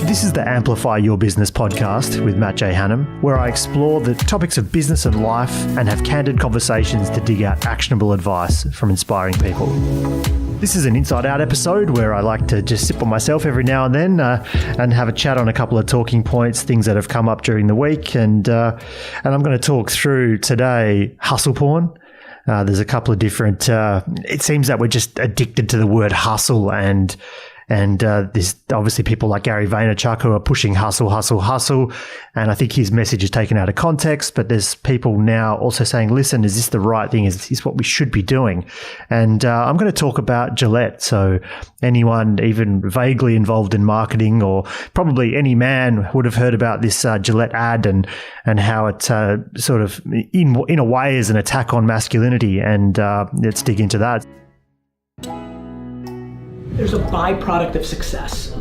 This is the Amplify Your Business podcast with Matt J. Hannum, where I explore the topics of business and life and have candid conversations to dig out actionable advice from inspiring people. This is an inside-out episode where I like to just sit by myself every now and then and have a chat on a couple of talking points, things that have come up during the week. And I'm going to talk through today hustle porn. There's a couple of different, it seems that we're just addicted to the word hustle and there's obviously people like Gary Vaynerchuk who are pushing hustle. And I think his message is taken out of context, but there's people now also saying, listen, is this the right thing? Is this what we should be doing? And I'm going to talk about Gilette. So anyone even vaguely involved in marketing, or probably any man, would have heard about this Gillette ad and how it sort of in a way is an attack on masculinity. And let's dig into that. There's a byproduct of success,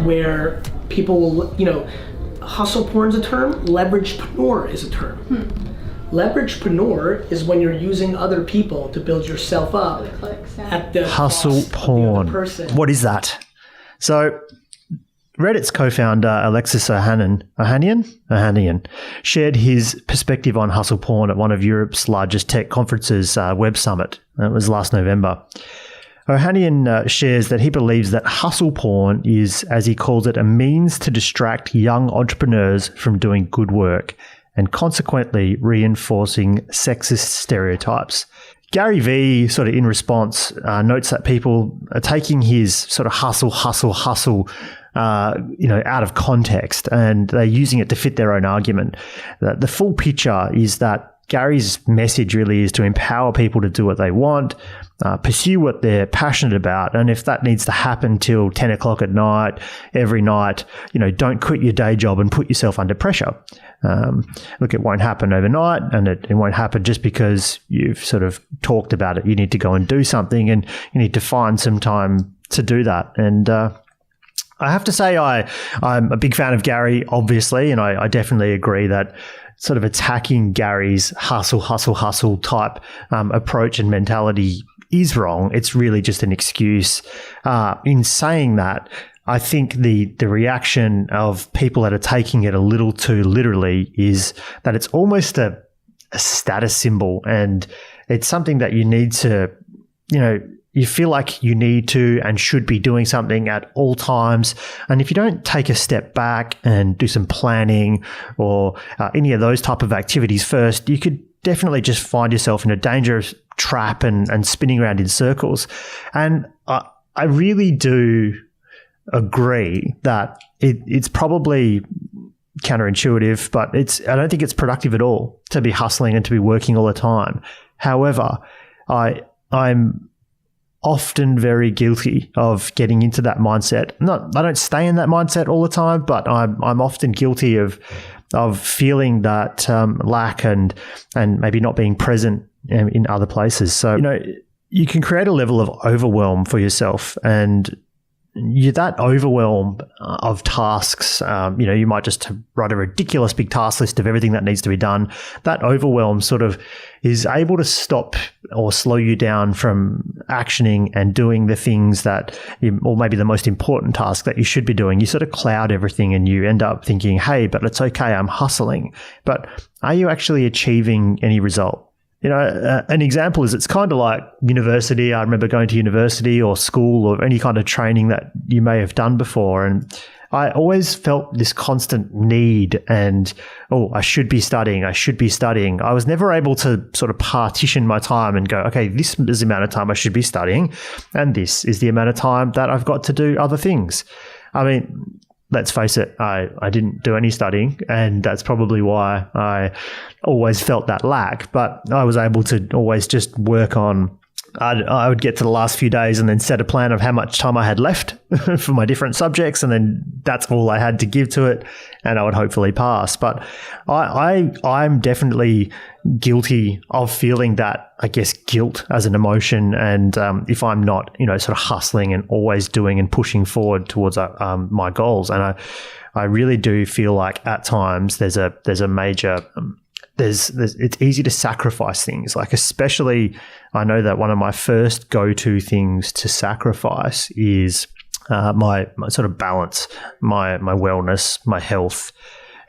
where people will, hustle porn is a term, leveragepreneur is a term. Leveragepreneur is when you're using other people to build yourself up at the hustle porn. What is that? So Reddit's co-founder Alexis Ohanian shared his perspective on hustle porn at one of Europe's largest tech conferences, Web Summit. It was last November. Ohanian shares that he believes that hustle porn is, as he calls it, a means to distract young entrepreneurs from doing good work and consequently reinforcing sexist stereotypes. Gary V, sort of in response, notes that people are taking his sort of hustle, out of context, and they're using it to fit their own argument. The full picture is that Gary's message really is to empower people to do what they want, pursue what they're passionate about. And if that needs to happen till 10 o'clock at night, every night, don't quit your day job and put yourself under pressure. Look, it won't happen overnight, and it won't happen just because you've sort of talked about it. You need to go and do something, and you need to find some time to do that. And I have to say I'm a big fan of Gary, obviously, and I definitely agree that sort of attacking Gary's hustle type approach and mentality is wrong. It's really just an excuse. In saying that, I think the reaction of people that are taking it a little too literally is that it's almost a status symbol, and it's something that you need to, you feel like you need to and should be doing something at all times. And if you don't take a step back and do some planning or any of those type of activities first, you could definitely just find yourself in a dangerous trap and spinning around in circles. And I really do agree that it's probably counterintuitive, but I don't think it's productive at all to be hustling and to be working all the time. However, I'm often very guilty of getting into that mindset. I don't stay in that mindset all the time, but I'm often guilty of feeling that lack and maybe not being present in other places. So, you can create a level of overwhelm for yourself, and that overwhelm of tasks, you might just write a ridiculous big task list of everything that needs to be done. That overwhelm sort of is able to stop or slow you down from actioning and doing the things that, or maybe the most important task that you should be doing. You sort of cloud everything and you end up thinking, hey, but it's okay, I'm hustling. But are you actually achieving any result? An example is it's kind of like university. I remember going to university or school or any kind of training that you may have done before. And I always felt this constant need and, I should be studying. I was never able to sort of partition my time and go, okay, this is the amount of time I should be studying, and this is the amount of time that I've got to do other things. I mean, let's face it, I didn't do any studying, and that's probably why I always felt that lack. But I was able to always just work on, I would get to the last few days and then set a plan of how much time I had left for my different subjects, and then that's all I had to give to it, and I would hopefully pass. But I'm definitely guilty of feeling that, I guess, guilt as an emotion. And if I'm not, sort of hustling and always doing and pushing forward towards my goals, and I really do feel like at times there's a major it's easy to sacrifice things. Like, especially, I know that one of my first go-to things to sacrifice is my sort of balance, my wellness, my health,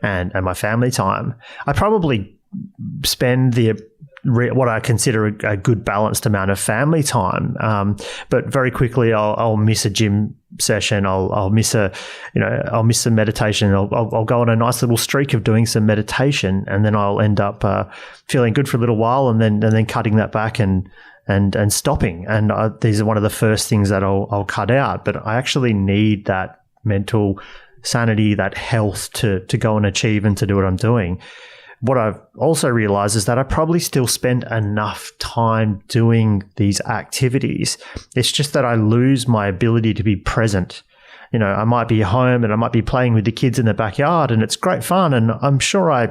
and my family time. I probably spend what I consider a good balanced amount of family time, but very quickly I'll miss a gym session. I'll miss some meditation. I'll go on a nice little streak of doing some meditation, and then I'll end up feeling good for a little while, and then cutting that back and stopping. And these are one of the first things that I'll cut out. But I actually need that mental sanity, that health to go and achieve and to do what I'm doing. What I've also realized is that I probably still spend enough time doing these activities. It's just that I lose my ability to be present. I might be home and I might be playing with the kids in the backyard, and it's great fun. And I'm sure I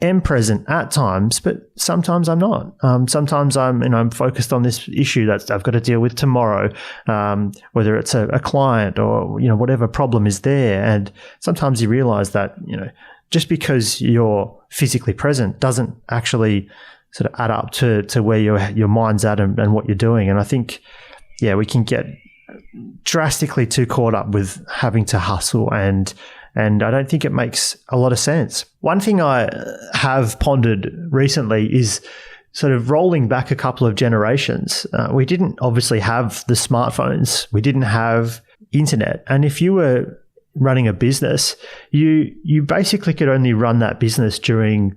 am present at times, but sometimes I'm not. Sometimes I'm focused on this issue that I've got to deal with tomorrow, whether it's a client or, whatever problem is there. And sometimes you realize that, just because you're physically present doesn't actually sort of add up to where your mind's at and what you're doing. And I think, we can get drastically too caught up with having to hustle, and I don't think it makes a lot of sense. One thing I have pondered recently is sort of rolling back a couple of generations. We didn't obviously have the smartphones. We didn't have internet. And if you were running a business, you basically could only run that business during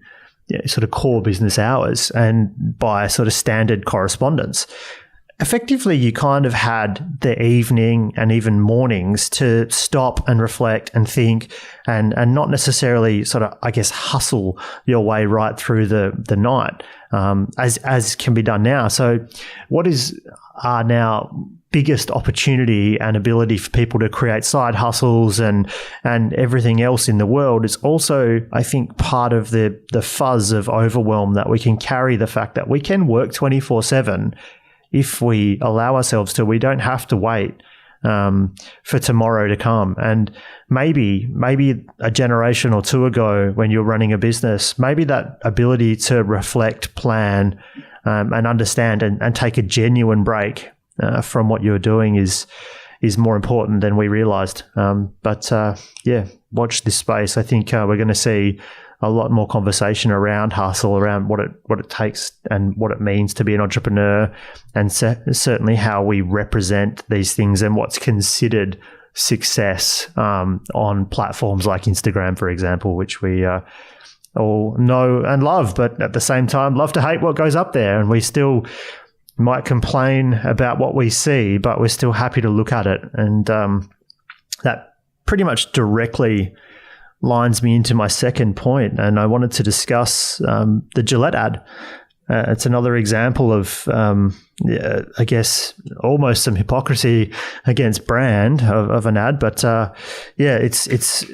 sort of core business hours and by sort of standard correspondence. Effectively, you kind of had the evening and even mornings to stop and reflect and think and not necessarily sort of, I guess, hustle your way right through the night, as can be done now. So what is our now biggest opportunity and ability for people to create side hustles and everything else in the world is also, I think, part of the fuzz of overwhelm that we can carry, the fact that we can work 24/7 if we allow ourselves to. We don't have to wait for tomorrow to come. And maybe a generation or two ago, when you're running a business, maybe that ability to reflect, plan, and understand and take a genuine break from what you're doing is more important than we realized. But watch this space. I think we're going to see a lot more conversation around hustle, around what it takes and what it means to be an entrepreneur, and certainly how we represent these things and what's considered success on platforms like Instagram, for example, which we all know and love, but at the same time love to hate what goes up there. And we still might complain about what we see, but we're still happy to look at it. And that pretty much directly lines me into my second point. And I wanted to discuss the Gillette ad. It's another example of, I guess, almost some hypocrisy against brand of an ad. But it's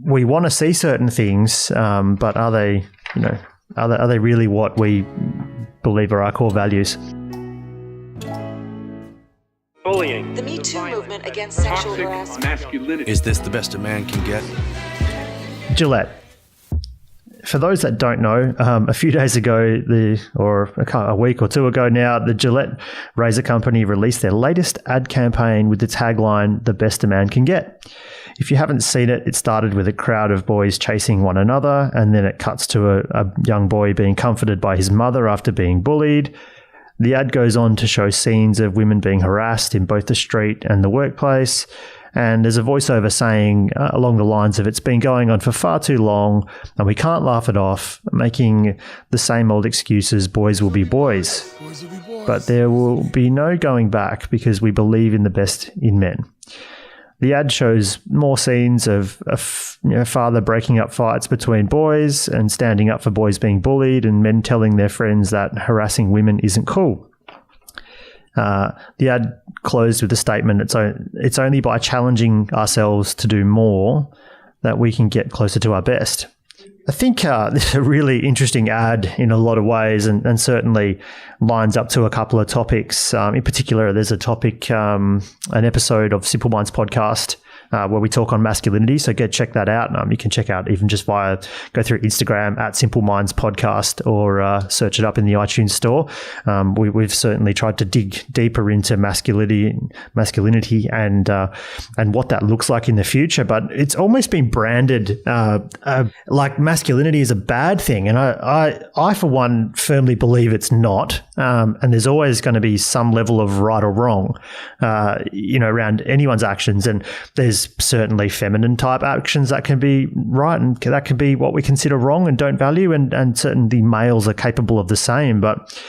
we want to see certain things, but are they really what we believe are our core values? Bullying. The Me Too movement against sexual harassment. Masculinity. Is this the best a man can get? Gillette. For those that don't know, a few days ago, a week or two ago now, the Gillette razor company released their latest ad campaign with the tagline, "The best a man can get." If you haven't seen it, it started with a crowd of boys chasing one another, and then it cuts to a young boy being comforted by his mother after being bullied. The ad goes on to show scenes of women being harassed in both the street and the workplace. And there's a voiceover saying along the lines of, "It's been going on for far too long and we can't laugh it off, making the same old excuses, boys will be boys. But there will be no going back because we believe in the best in men." The ad shows more scenes of a father breaking up fights between boys and standing up for boys being bullied, and men telling their friends that harassing women isn't cool. The ad closed with the statement, it's only by challenging ourselves to do more that we can get closer to our best. I think this is a really interesting ad in a lot of ways, and certainly lines up to a couple of topics. In particular, there's a topic, an episode of Simple Minds podcast where we talk on masculinity. So check that out. You can check out even just go through Instagram at Simple Minds Podcast, or search it up in the iTunes store. We've certainly tried to dig deeper into masculinity and what that looks like in the future. But it's almost been branded like masculinity is a bad thing. And I for one, firmly believe it's not. And there's always going to be some level of right or wrong, around anyone's actions. And there's certainly feminine type actions that can be right, and that can be what we consider wrong and don't value. And certainly males are capable of the same. But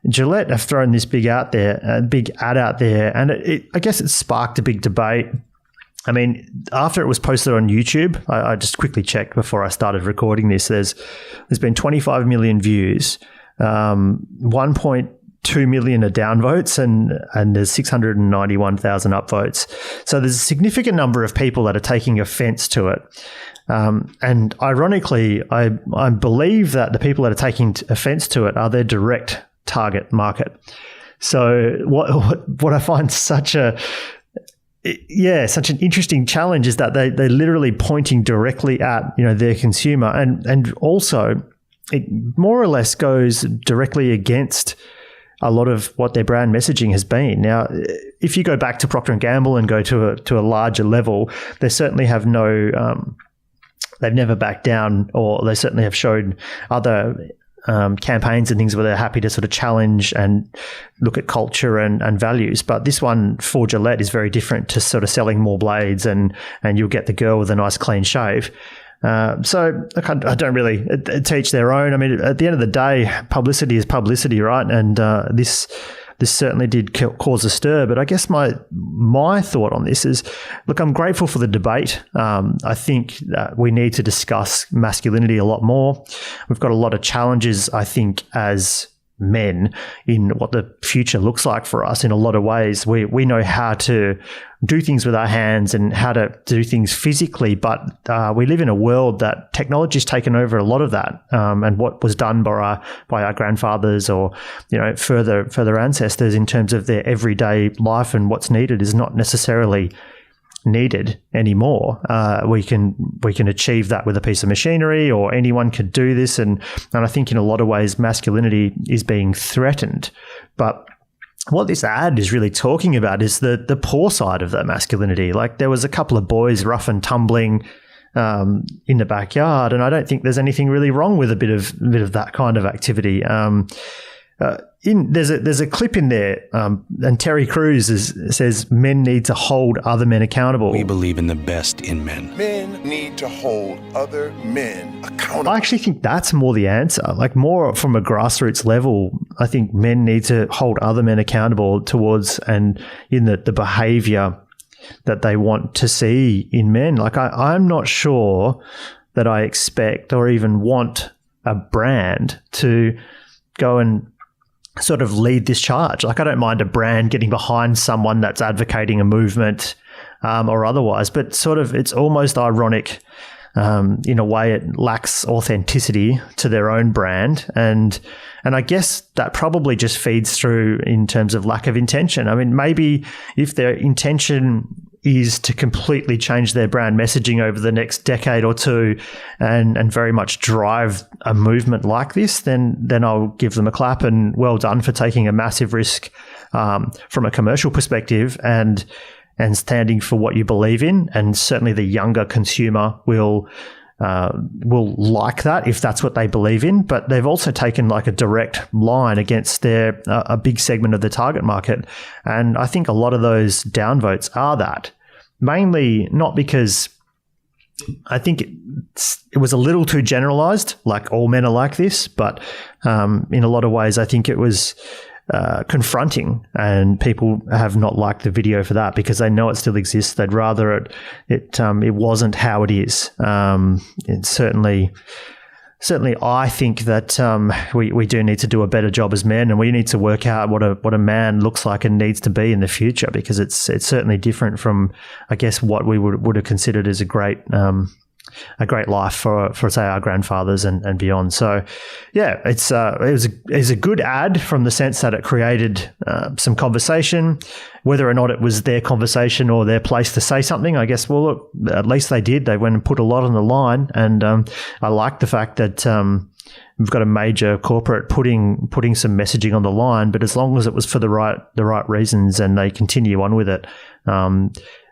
Gillette have thrown this big ad out there, and I guess it sparked a big debate. I mean, after it was posted on YouTube, I just quickly checked before I started recording this. There's been 25 million views, 1.2 million are downvotes, and there's 691,000 upvotes. So there's a significant number of people that are taking offense to it. And ironically, I believe that the people that are taking offense to it are their direct target market. So what I find such an interesting challenge is that they're literally pointing directly at their consumer, and also it more or less goes directly against a lot of what their brand messaging has been. Now, if you go back to Procter & Gamble and go to a larger level, they certainly have they've never backed down, or they certainly have showed other campaigns and things where they're happy to sort of challenge and look at culture and values. But this one for Gillette is very different to sort of selling more blades and you'll get the girl with a nice clean shave. So I don't really teach their own. I mean, at the end of the day, publicity is publicity, right? And this certainly did cause a stir. But I guess my thought on this is, look, I'm grateful for the debate. I think that we need to discuss masculinity a lot more. We've got a lot of challenges, I think, as men in what the future looks like for us in a lot of ways. We know how to do things with our hands and how to do things physically, but we live in a world that technology's taken over a lot of that, and what was done by our grandfathers or further ancestors in terms of their everyday life and what's needed is not necessarily needed anymore. We can achieve that with a piece of machinery, or anyone could do this, and I think in a lot of ways masculinity is being threatened. But what this ad is really talking about is the poor side of that masculinity. Like, there was a couple of boys rough and tumbling in the backyard, and I don't think there's anything really wrong with a bit of that kind of activity. There's a clip in there, and Terry Crews says men need to hold other men accountable. We believe in the best in men. Men need to hold other men accountable. I actually think that's more the answer. Like, more from a grassroots level, I think men need to hold other men accountable towards and in the behavior that they want to see in men. Like, I'm not sure that I expect or even want a brand to go and sort of lead this charge. Like, I don't mind a brand getting behind someone that's advocating a movement or otherwise, but sort of it's almost ironic in a way. It lacks authenticity to their own brand, and I guess that probably just feeds through in terms of lack of intention. I mean, maybe if their intention is to completely change their brand messaging over the next decade or two and very much drive a movement like this, then I'll give them a clap and well done for taking a massive risk from a commercial perspective and standing for what you believe in. And certainly the younger consumer will like that if that's what they believe in. But they've also taken like a direct line against a big segment of the target market. And I think a lot of those downvotes are that. Mainly not because I think it was a little too generalized, like all men are like this, but in a lot of ways I think it was confronting, and people have not liked the video for that because they know it still exists. They'd rather it wasn't how it is. It's certainly I think that we do need to do a better job as men, and we need to work out what a man looks like and needs to be in the future, because it's certainly different from, I guess, what we would have considered as a great a great life for say our grandfathers and beyond. So yeah, it was a good ad from the sense that it created some conversation. Whether or not it was their conversation or their place to say something, I guess, well, look, at least they did. They went and put a lot on the line. And I like the fact that we've got a major corporate putting some messaging on the line, but as long as it was for the right reasons and they continue on with it,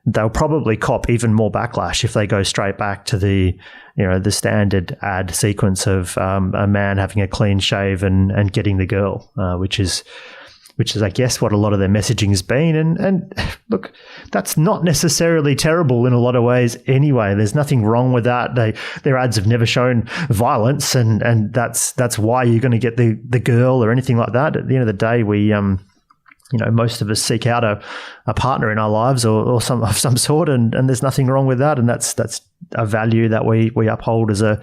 they'll probably cop even more backlash if they go straight back to the standard ad sequence of a man having a clean shave and getting the girl, which is, I guess, what a lot of their messaging has been. And look, that's not necessarily terrible in a lot of ways anyway. There's nothing wrong with that. Their ads have never shown violence, and that's why you're going to get the girl or anything like that. At the end of the day, we most of us seek out a partner in our lives or some of some sort, and there's nothing wrong with that. And that's a value that we uphold as a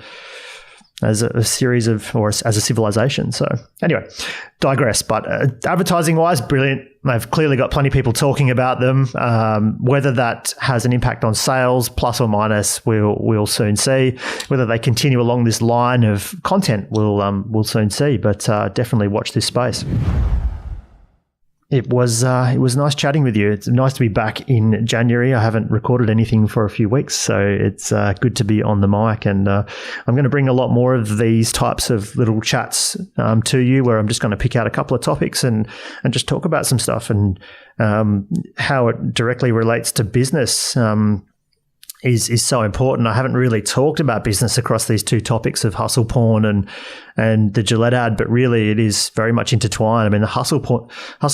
series of, or as a civilization. So anyway, digress. But advertising wise, brilliant. They've clearly got plenty of people talking about them. Whether that has an impact on sales, plus or minus, we'll soon see. Whether they continue along this line of content, we'll soon see. But definitely watch this space. It was nice chatting with you. It's nice to be back in January. I haven't recorded anything for a few weeks, so it's good to be on the mic. And I'm going to bring a lot more of these types of little chats to you, where I'm just going to pick out a couple of topics and just talk about some stuff and how it directly relates to business. Is so important. I haven't really talked about business across these two topics of hustle porn and the Gillette ad, but really it is very much intertwined. I mean, the hustle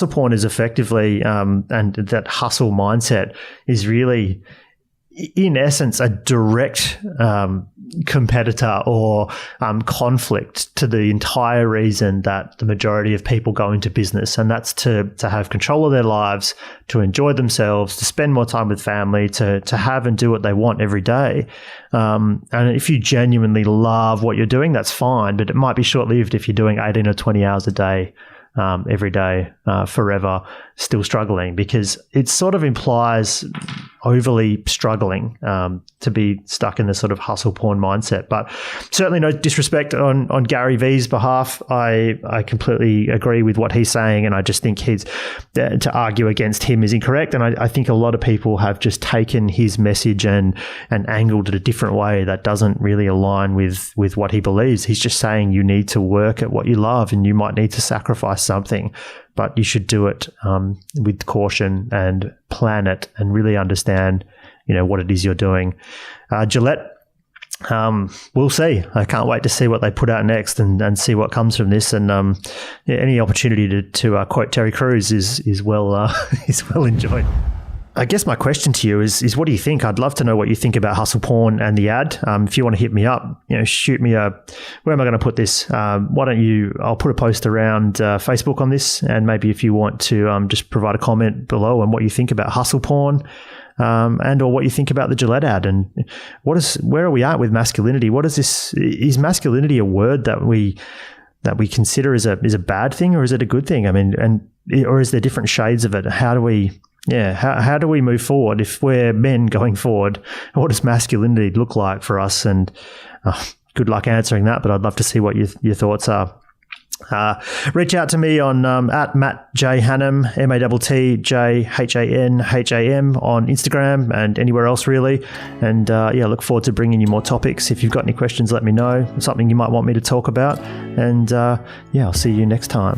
porn is effectively, and that hustle mindset is really, in essence, a direct competitor or conflict to the entire reason that the majority of people go into business, and that's to have control of their lives, to enjoy themselves, to spend more time with family, to have and do what they want every day. And if you genuinely love what you're doing, that's fine, but it might be short-lived if you're doing 18 or 20 hours a day every day, forever, still struggling, because it sort of implies overly struggling to be stuck in this sort of hustle porn mindset. But certainly no disrespect on Gary Vee's behalf. I completely agree with what he's saying, and I just think to argue against him is incorrect. And I think a lot of people have just taken his message and angled it a different way that doesn't really align with what he believes. He's just saying you need to work at what you love, and you might need to sacrifice something, but you should do it with caution and plan it and really understand, what it is you're doing. Gillette, we'll see. I can't wait to see what they put out next and see what comes from this. And any opportunity to quote Terry Crews is well enjoyed. I guess my question to you is what do you think? I'd love to know what you think about hustle porn and the ad. If you want to hit me up, shoot me where am I going to put this? Why don't you, I'll put a post around Facebook on this, and maybe if you want to just provide a comment below on what you think about hustle porn, and or what you think about the Gillette ad, and where are we at with masculinity? Is masculinity a word that we consider is a bad thing, or is it a good thing? I mean, or is there different shades of it? How do we move forward if we're men going forward? What does masculinity look like for us? And good luck answering that, but I'd love to see what your thoughts are. Reach out to me on at Matt J Hannam, MattJhanham on Instagram and anywhere else really. And look forward to bringing you more topics. If you've got any questions, let me know. Something you might want me to talk about. And I'll see you next time.